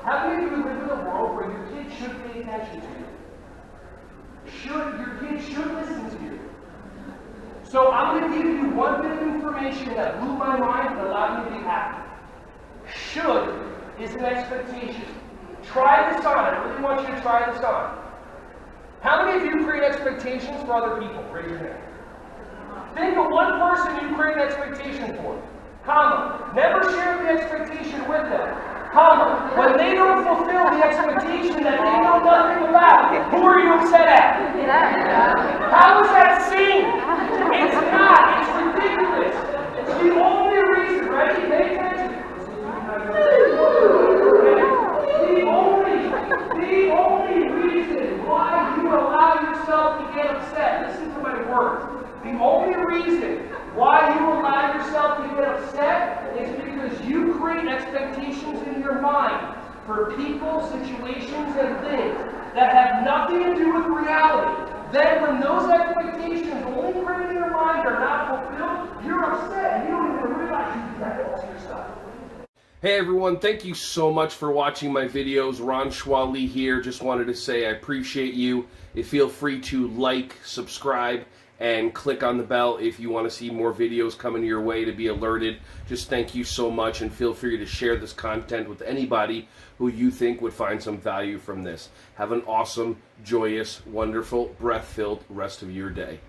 How many of you live in a world where your kids should pay attention to you? Your kids should listen to you. So I'm going to give you one bit of information that blew my mind and allowed me to be happy. Should is an expectation. Try this on. I really want you to try this on. How many of you create expectations for other people? Raise your hand. Think of one person you create an expectation for. Comma. Never share the expectation with them. Comma. When they don't fulfill the expectation that they know nothing about, who are you upset at? How is that seen? It's not. It's ridiculous. It's the only reason. Ready? Pay attention. The only reason why you allow yourself to get upset, listen to my words. The only reason why you allow yourself to get upset is because you create expectations in your mind for people, situations, and things that have nothing to do with reality. Then when those expectations only created in your mind are not fulfilled, you're upset and you don't even realize you did that to yourself. Hey everyone, thank you so much for watching my videos. Ron Schwally here. Just wanted to say I appreciate you. Feel free to like, subscribe, and click on the bell if you want to see more videos coming your way to be alerted. Just thank you so much, and feel free to share this content with anybody who you think would find some value from this. Have an awesome, joyous, wonderful, breath-filled rest of your day.